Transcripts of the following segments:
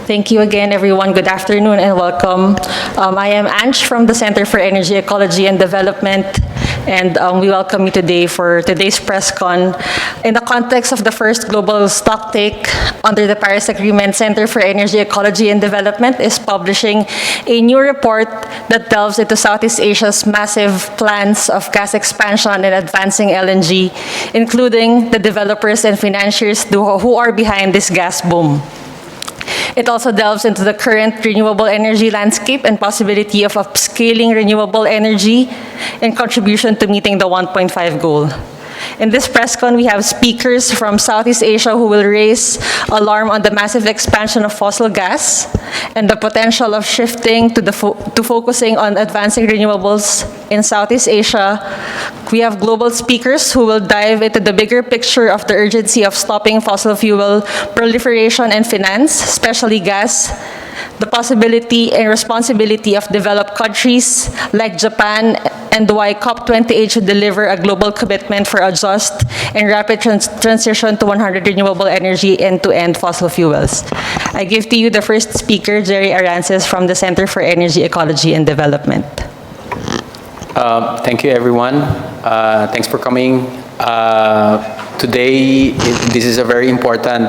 Thank you again, everyone. Good afternoon and welcome. I am Ange from the Center for Energy, Ecology and Development, and we welcome you today for today's press con. In the context of the first global stocktake under the Paris Agreement, Center for Energy, Ecology and Development is publishing a new report that delves into Southeast Asia's massive plans of gas expansion and advancing LNG, including the developers and financiers who are behind this gas boom. It also delves into the current renewable energy landscape and possibility of upscaling renewable energy in contribution to meeting the 1.5 goal. In this press con, we have speakers from Southeast Asia who will raise alarm on the massive expansion of fossil gas and the potential of shifting to focusing on advancing renewables in Southeast Asia. We have global speakers who will dive into the bigger picture of the urgency of stopping fossil fuel proliferation and finance, especially gas, the possibility and responsibility of developed countries like Japan, and why COP28 should deliver a global commitment for a just and rapid transition to 100% renewable energy and to end fossil fuels. I give to you the first speaker, Jerry Arances from the Center for Energy, Ecology and Development. Thank you, everyone. Thanks for coming. Today, this is a very important,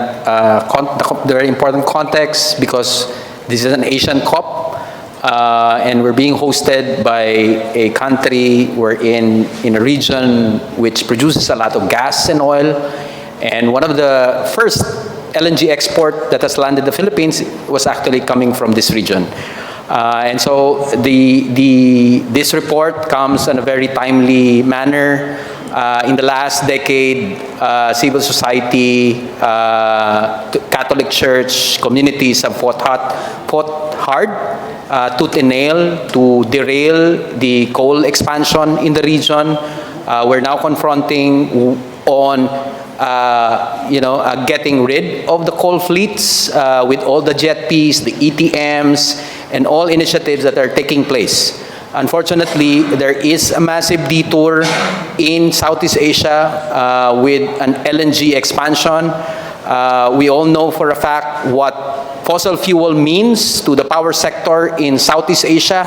context because this is an Asian COP. And we're being hosted by a country we're in a region which produces a lot of gas and oil. And one of the first LNG export that has landed the Philippines was actually coming from this region. And so this report comes in a very timely manner. In the last decade, civil society, Catholic Church, communities have fought hard, tooth and nail to derail the coal expansion in the region. We're now confronting on getting rid of the coal fleets with all the jetties, the ETMs, and all initiatives that are taking place. Unfortunately, there is a massive detour in Southeast Asia with an LNG expansion. We all know for a fact what fossil fuel means to the power sector in Southeast Asia,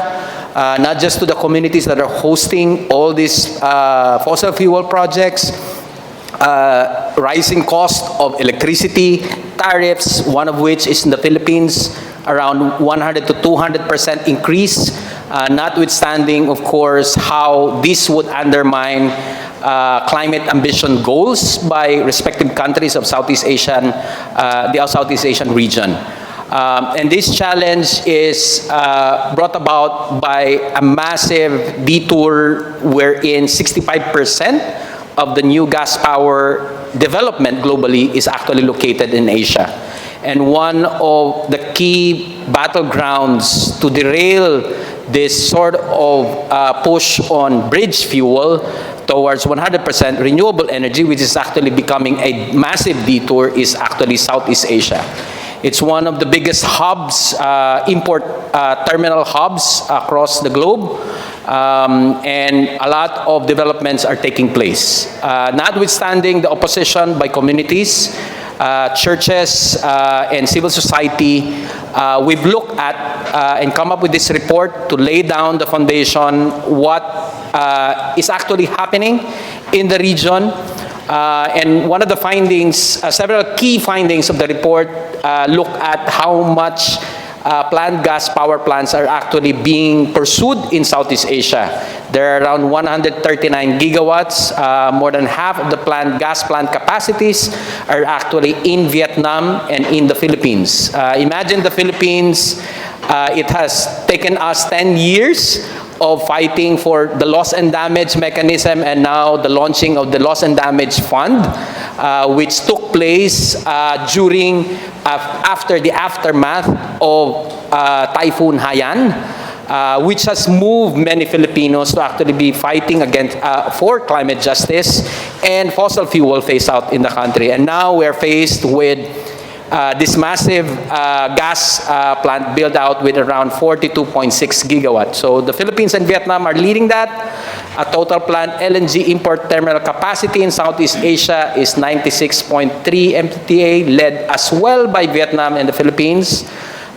not just to the communities that are hosting all these fossil fuel projects, rising cost of electricity, tariffs, one of which is in the Philippines, around 100 to 200% increase, notwithstanding, of course, how this would undermine climate ambition goals by respective countries of the Southeast Asian region. And this challenge is brought about by a massive detour wherein 65% of the new gas power development globally is actually located in Asia. And one of the key battlegrounds to derail this sort of push on bridge fuel towards 100% renewable energy, which is actually becoming a massive detour, is actually Southeast Asia. It's one of the biggest hubs, import terminal hubs across the globe, and a lot of developments are taking place. Notwithstanding the opposition by communities, churches, and civil society, we've looked at and come up with this report to lay down the foundation what is actually happening in the region. And one of the findings, several key findings of the report look at how much planned gas power plants are actually being pursued in Southeast Asia. There are around 139 gigawatts. More than half of the gas plant capacities are actually in Vietnam and in the Philippines. Imagine the Philippines, it has taken us 10 years of fighting for the loss and damage mechanism and now the launching of the loss and damage fund, which took place after the aftermath of Typhoon Haiyan, which has moved many Filipinos to actually be fighting for climate justice and fossil fuel phase out in the country. And now we're faced with this massive gas plant build out with around 42.6 gigawatts. So the Philippines and Vietnam are leading that. A total planned LNG import terminal capacity in Southeast Asia is 96.3 MTPA, led as well by Vietnam and the Philippines.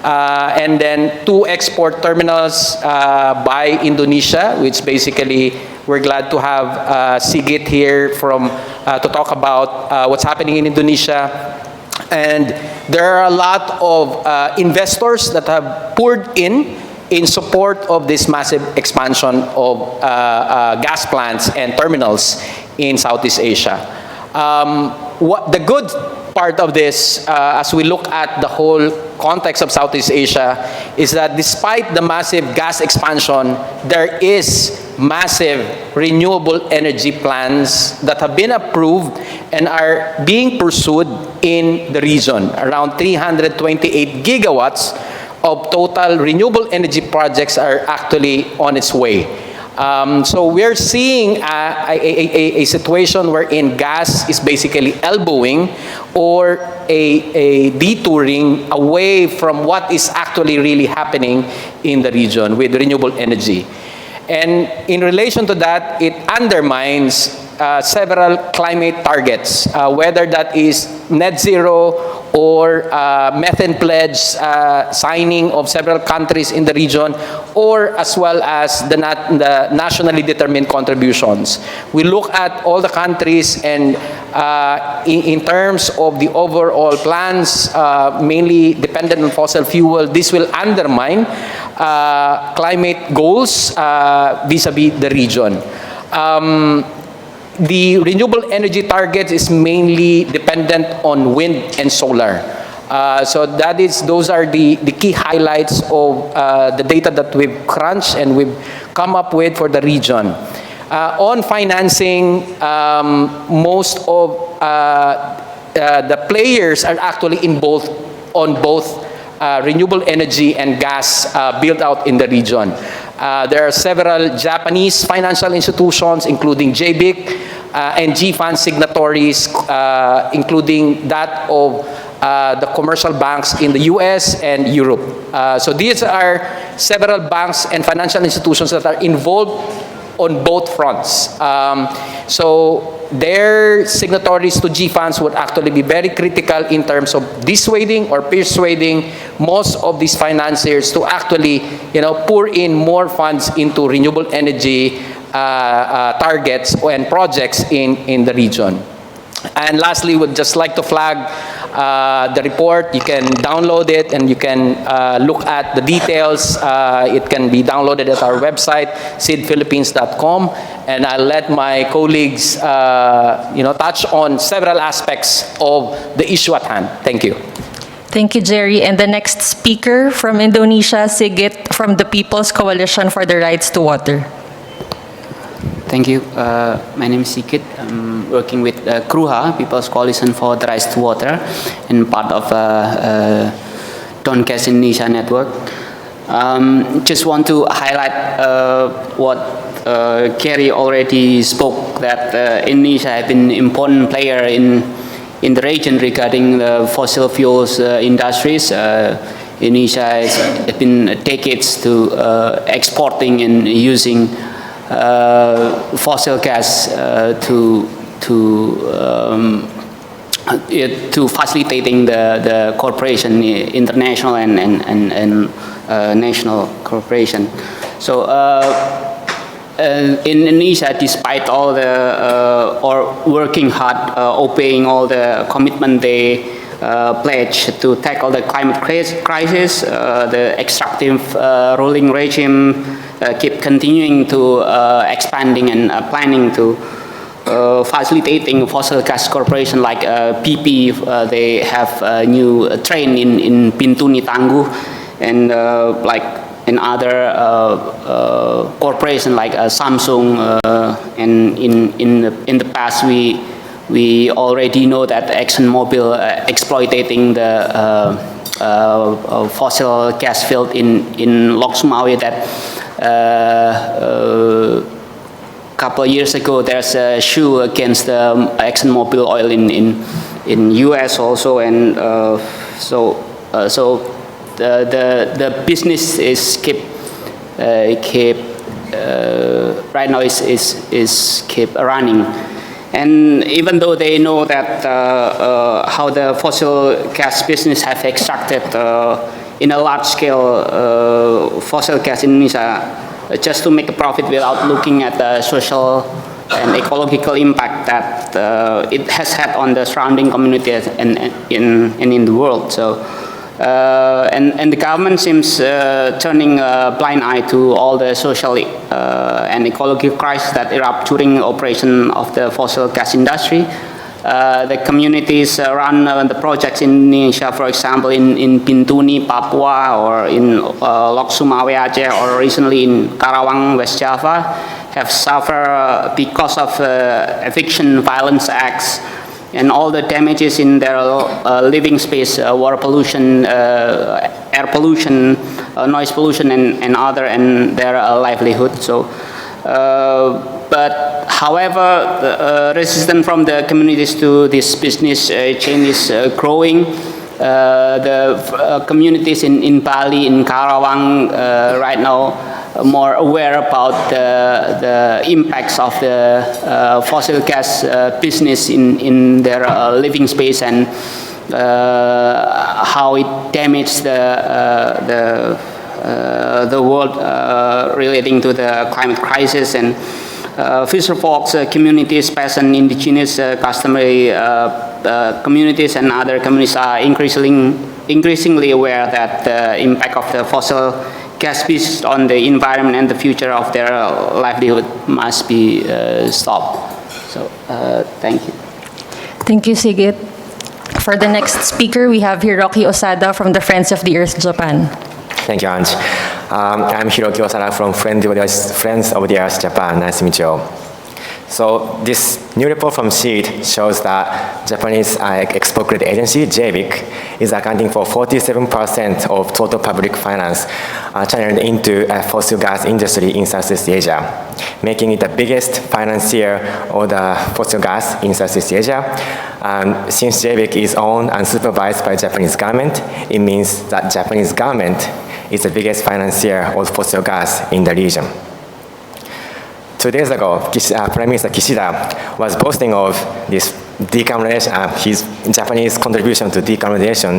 and then 2 export terminals by Indonesia, which basically we're glad to have Sigit here to talk about what's happening in Indonesia. And there are a lot of investors that have poured in support of this massive expansion of gas plants and terminals in Southeast Asia. The good part of this, as we look at the whole context of Southeast Asia, is that despite the massive gas expansion, there is massive renewable energy plans that have been approved and are being pursued in the region. Around 328 gigawatts of total renewable energy projects are actually on its way. So we're seeing a situation wherein gas is basically elbowing or a detouring away from what is actually really happening in the region with renewable energy. And in relation to that, it undermines several climate targets, whether that is net zero or methane pledge signing of several countries in the region, or as well as the nationally determined contributions. We look at all the countries, and in terms of the overall plans, mainly dependent on fossil fuel, this will undermine climate goals vis-a-vis the region. The renewable energy target is mainly dependent on wind and solar. So those are the key highlights of the data that we've crunched and we've come up with for the region. On financing, most of the players are actually on both renewable energy and gas built out in the region. There are several Japanese financial institutions, including JBIC, and GFAN signatories, including that of the commercial banks in the US and Europe. So these are several banks and financial institutions that are involved on both fronts. So their signatories to GFANs would actually be very critical in terms of dissuading or persuading most of these financiers to actually, pour in more funds into renewable energy targets and projects in the region. And lastly, would just like to flag the report. You can download it and you can look at the details. It can be downloaded at our website, seedphilippines.com. And I'll let my colleagues, touch on several aspects of the issue at hand. Thank you. Thank you, Jerry. And the next speaker from Indonesia, Sigit from the People's Coalition for the Rights to Water. Thank you. My name is Sigit. I'm working with KRUHA, People's Coalition for the Rights to Water, and part of Don't Gas Indonesia network. Just want to highlight what Kerry already spoke, that Indonesia has been an important player in the region regarding the fossil fuels industries. Indonesia has been decades to exporting and using fossil gas to facilitating the cooperation, international and national cooperation. So in Indonesia, despite all the or working hard, obeying all the commitment they pledge to tackle the climate crisis, the extractive ruling regime keep continuing to expanding and planning to facilitating fossil gas corporation like PP. They have a new train in Bintuni Tangguh, and like in other corporation like Samsung. And in the past we already know that ExxonMobil exploiting the fossil gas field in Lok Sumawe, that couple of years ago there's a issue against ExxonMobil oil in US also, and so the business is keep right now is keep running. And even though they know that how the fossil gas business have extracted in a large-scale fossil gas in Indonesia just to make a profit without looking at the social and ecological impact that it has had on the surrounding communities and in the world. So, and the government seems turning a blind eye to all the social and ecological crises that erupt during operation of the fossil gas industry. The communities run the projects in Indonesia, for example, in Bintuni, Papua, or in Lok Sumawe, Aceh, or recently in Karawang, West Java, have suffered because of eviction violence acts and all the damages in their living space, water pollution, air pollution, noise pollution, and other, and their livelihood. So. But however, the resistance from the communities to this business chain is growing. The communities in Bali, in Karawang, right now are more aware about the impacts of the fossil gas business in their living space and how it damages the world relating to the climate crisis. And fisher folks, communities, peasant, indigenous, customary communities, and other communities are increasingly aware that the impact of the fossil gas business on the environment and the future of their livelihood must be stopped. So, thank you. Thank you, Sigit. For the next speaker, we have Hiroki Osada from the Friends of the Earth, Japan. Thank you, Ange. I'm Hiroki Osada from Friends of the Earth, Japan. Nice to meet you all. So this new report from CEED shows that Japanese export credit agency, JBIC, is accounting for 47% of total public finance channeled into a fossil gas industry in Southeast Asia, making it the biggest financier of the fossil gas in Southeast Asia. Since JBIC is owned and supervised by Japanese government, it means that Japanese government is the biggest financier of fossil gas in the region. 2 days ago, Prime Minister Kishida was boasting of this decarbonization, his Japanese contribution to decarbonization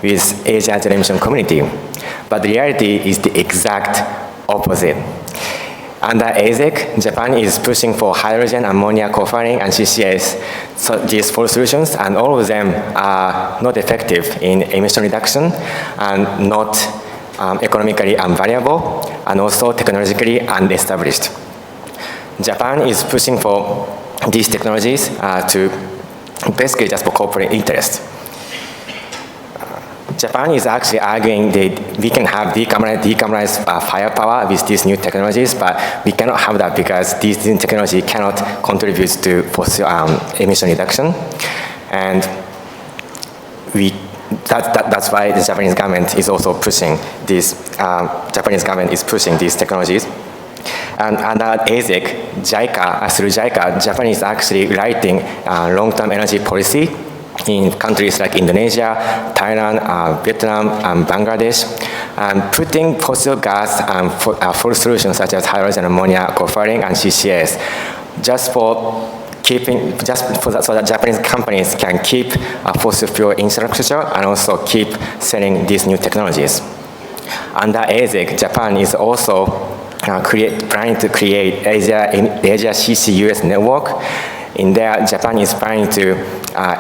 with Asia Zero Emission Community. But the reality is the exact opposite. Under ASEC, Japan is pushing for hydrogen, ammonia, co-firing, and CCS. So these four solutions, and all of them are not effective in emission reduction and not economically unvaluable, and also technologically unestablished. Japan is pushing for these technologies to basically just for corporate interest. Japan is actually arguing that we can have decarbonized firepower with these new technologies, but we cannot have that because these new technology cannot contribute to fossil emission reduction. And that's why the Japanese government is also pushing these. Japanese government is pushing these technologies. And under ASEC, through JICA, Japan is actually writing long-term energy policy in countries like Indonesia, Thailand, Vietnam, and Bangladesh, and putting fossil gas and fuel solutions such as hydrogen, ammonia, co-firing, and CCS, so that Japanese companies can keep fossil fuel infrastructure and also keep selling these new technologies. Under ASEC, Japan is also planning to create Asia CCUS network. In there, Japan is planning to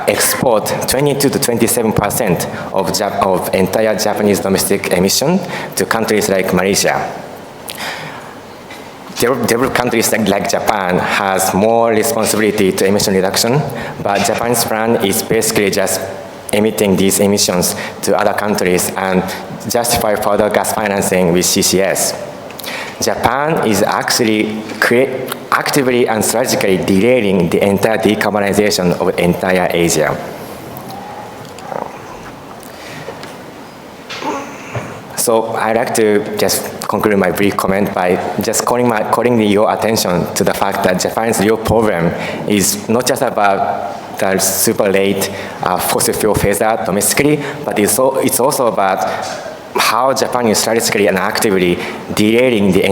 export 22 to 27% of entire Japanese domestic emission to countries like Malaysia. Developed countries like Japan has more responsibility to emission reduction, but Japan's plan is basically just emitting these emissions to other countries and justify further gas financing with CCS. Japan is actually actively and strategically delaying the entire decarbonization of entire Asia. So I'd like to just conclude my brief comment by just calling your attention to the fact that Japan's real problem is not just about the super late fossil fuel phase out domestically, but it's also about how Japan is strategically and actively delaying the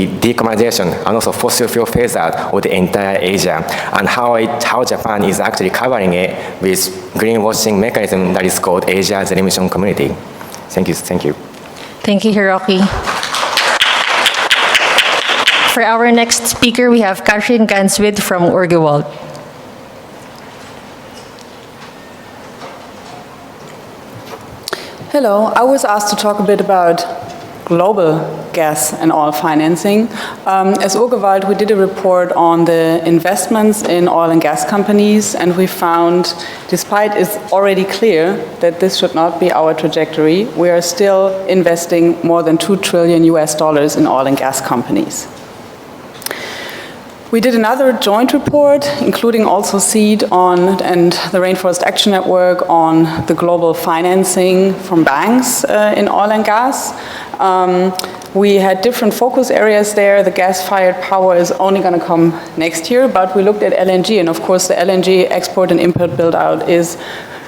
decarbonization and also fossil fuel phase out of the entire Asia, and how Japan is actually covering it with greenwashing mechanism that is called Asia Zero Emission Community. Thank you. Thank you. Thank you, Hiroki. For our next speaker, we have Katrin Ganswid from Urgewald. Hello, I was asked to talk a bit about global gas and oil financing. As Urgewald, we did a report on the investments in oil and gas companies, and we found, despite it's already clear that this should not be our trajectory, we are still investing more than $2 trillion in oil and gas companies. We did another joint report, including also CEED and the Rainforest Action Network on the global financing from banks in oil and gas. We had different focus areas there. The gas-fired power is only going to come next year, but we looked at LNG, and of course the LNG export and import build-out is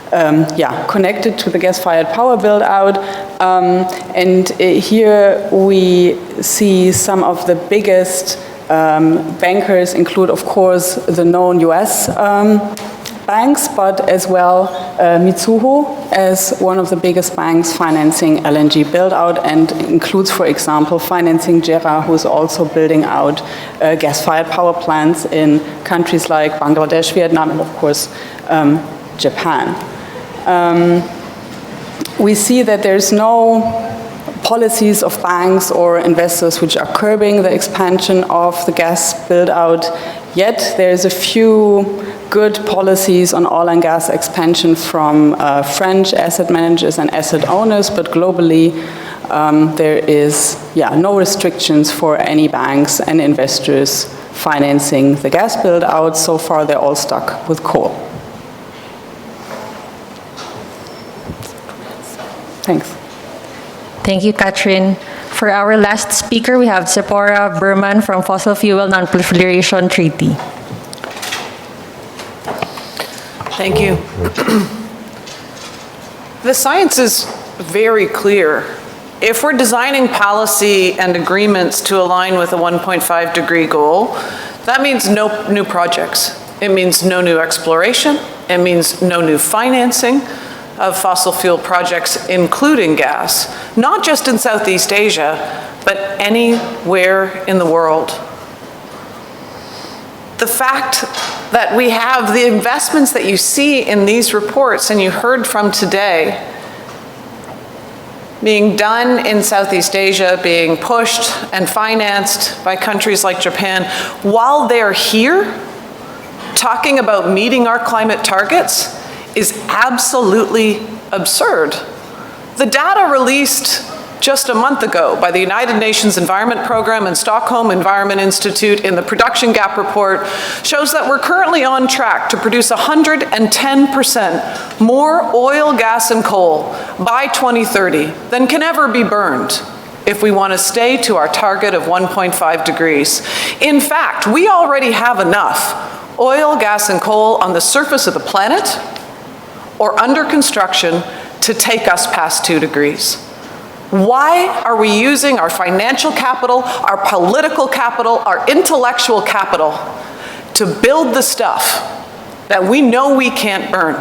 connected to the gas-fired power build-out. And here we see some of the biggest bankers include, of course, the known US banks, but as well Mitsuho as one of the biggest banks financing LNG build-out, and includes, for example, financing JERA, who's also building out gas-fired power plants in countries like Bangladesh, Vietnam, and of course Japan. We see that there's no policies of banks or investors which are curbing the expansion of the gas build-out. Yet there's a few good policies on oil and gas expansion from French asset managers and asset owners, but globally there is no restrictions for any banks and investors financing the gas build-out. So far they're all stuck with coal. Thanks. Thank you, Katrin. For our last speaker, we have Zipporah Berman from Fossil Fuel Non-Proliferation Treaty. Thank you. The science is very clear. If we're designing policy and agreements to align with a 1.5 degree goal, that means no new projects. It means no new exploration. It means no new financing of fossil fuel projects, including gas, not just in Southeast Asia, but anywhere in the world. The fact that we have the investments that you see in these reports and you heard from today being done in Southeast Asia, being pushed and financed by countries like Japan, while they're here talking about meeting our climate targets, is absolutely absurd. The data released just a month ago by the United Nations Environment Programme and Stockholm Environment Institute in the Production Gap Report shows that we're currently on track to produce 110% more oil, gas, and coal by 2030 than can ever be burned if we want to stay to our target of 1.5 degrees. In fact, we already have enough oil, gas, and coal on the surface of the planet or under construction to take us past 2 degrees. Why are we using our financial capital, our political capital, our intellectual capital to build the stuff that we know we can't burn,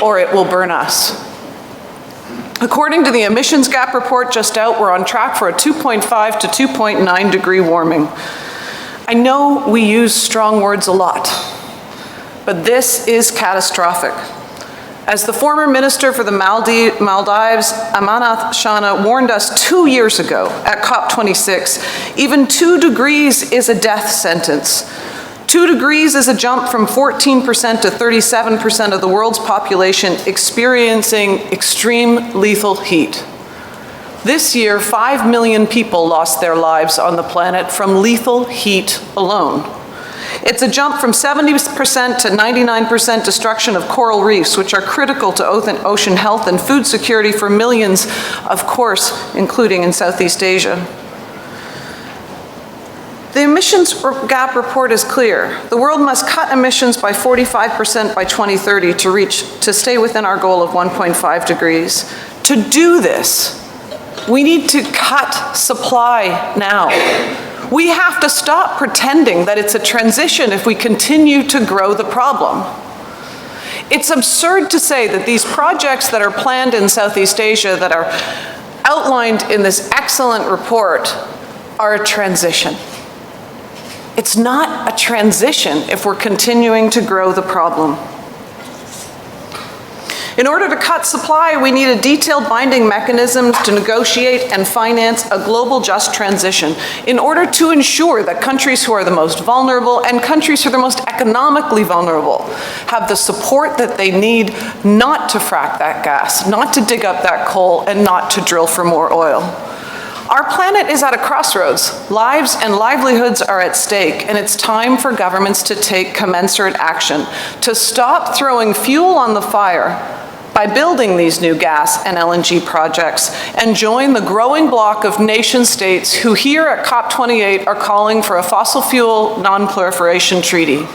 or it will burn us? According to the emissions gap report just out, we're on track for a 2.5 to 2.9 degree warming. I know we use strong words a lot, but this is catastrophic. As the former minister for the Maldives, Amanath Shana, warned us 2 years ago at COP26, even 2 degrees is a death sentence. 2 degrees is a jump from 14% to 37% of the world's population experiencing extreme lethal heat. This year, 5 million people lost their lives on the planet from lethal heat alone. It's a jump from 70% to 99% destruction of coral reefs, which are critical to ocean health and food security for millions, of course, including in Southeast Asia. The emissions gap report is clear. The world must cut emissions by 45% by 2030 to stay within our goal of 1.5 degrees. To do this, we need to cut supply now. We have to stop pretending that it's a transition if we continue to grow the problem. It's absurd to say that these projects that are planned in Southeast Asia that are outlined in this excellent report are a transition. It's not a transition if we're continuing to grow the problem. In order to cut supply, we need a detailed binding mechanism to negotiate and finance a global just transition in order to ensure that countries who are the most vulnerable and countries who are the most economically vulnerable have the support that they need not to frack that gas, not to dig up that coal, and not to drill for more oil. Our planet is at a crossroads. Lives and livelihoods are at stake, and it's time for governments to take commensurate action, to stop throwing fuel on the fire by building these new gas and LNG projects, and join the growing bloc of nation states who here at COP28 are calling for a fossil fuel non-proliferation treaty.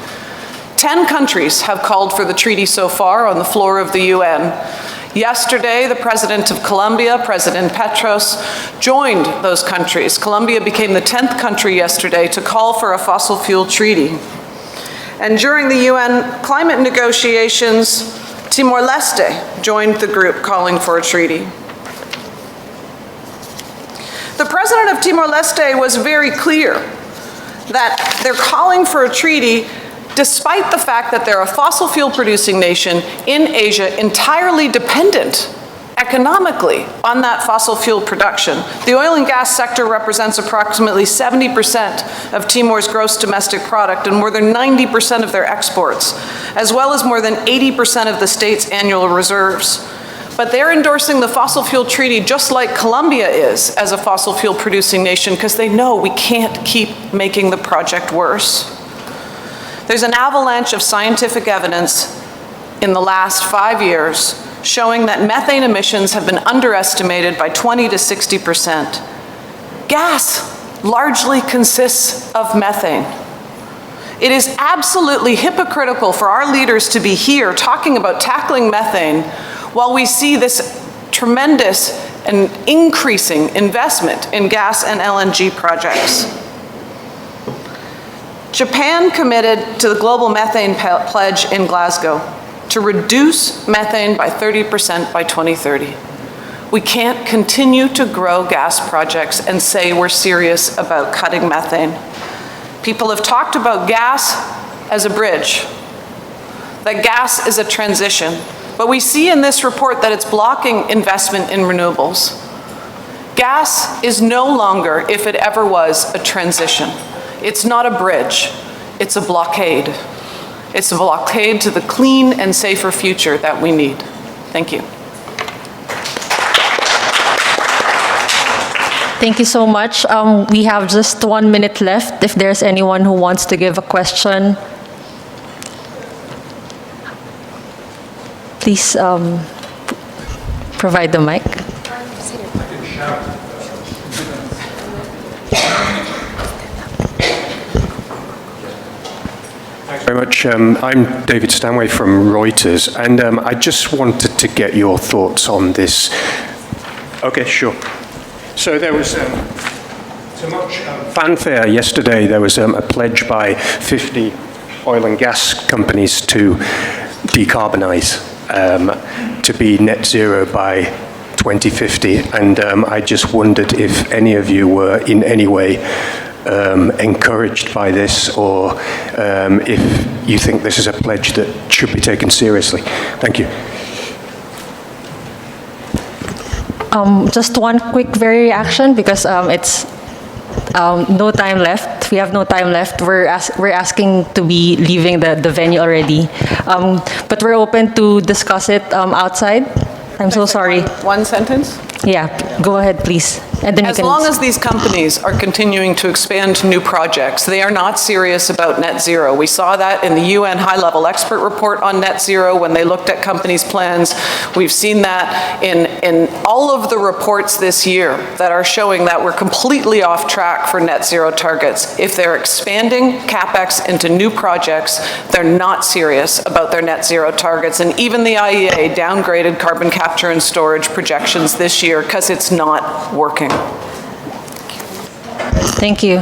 10 countries have called for the treaty so far on the floor of the UN. Yesterday, the President of Colombia, President Petros, joined those countries. Colombia became the 10th country yesterday to call for a fossil fuel treaty. And during the UN climate negotiations, Timor-Leste joined the group calling for a treaty. The President of Timor-Leste was very clear that they're calling for a treaty despite the fact that they're a fossil fuel producing nation in Asia entirely dependent economically on that fossil fuel production. The oil and gas sector represents approximately 70% of Timor's gross domestic product and more than 90% of their exports, as well as more than 80% of the state's annual reserves. But they're endorsing the fossil fuel treaty just like Colombia is as a fossil fuel producing nation because they know we can't keep making the project worse. There's an avalanche of scientific evidence in the last 5 years showing that methane emissions have been underestimated by 20 to 60%. Gas largely consists of methane. It is absolutely hypocritical for our leaders to be here talking about tackling methane while we see this tremendous and increasing investment in gas and LNG projects. Japan committed to the global methane pledge in Glasgow to reduce methane by 30% by 2030. We can't continue to grow gas projects and say we're serious about cutting methane. People have talked about gas as a bridge, that gas is a transition, but we see in this report that it's blocking investment in renewables. Gas is no longer, if it ever was, a transition. It's not a bridge, it's a blockade. It's a blockade to the clean and safer future that we need. Thank you. Thank you so much. We have just 1 minute left. If there's anyone who wants to give a question, please provide the mic. Very much. I'm David Stanway from Reuters, and I just wanted to get your thoughts on this. Okay, sure. So there was so much fanfare yesterday. There was a pledge by 50 oil and gas companies to decarbonize, to be net zero by 2050, and I just wondered if any of you were in any way encouraged by this, or if you think this is a pledge that should be taken seriously. Thank you. Just one quick very reaction because it's no time left. We have no time left. We're asking to be leaving the venue already, but we're open to discuss it outside. I'm so sorry. One sentence? Yeah, go ahead, please. And then As long as these companies are continuing to expand new projects, they are not serious about net zero. We saw that in the UN high-level expert report on net zero when they looked at companies' plans. We've seen that in all of the reports this year that are showing that we're completely off track for net zero targets. If they're expanding CapEx into new projects, they're not serious about their net zero targets. And even the IEA downgraded carbon capture and storage projections this year because it's not working. Thank you.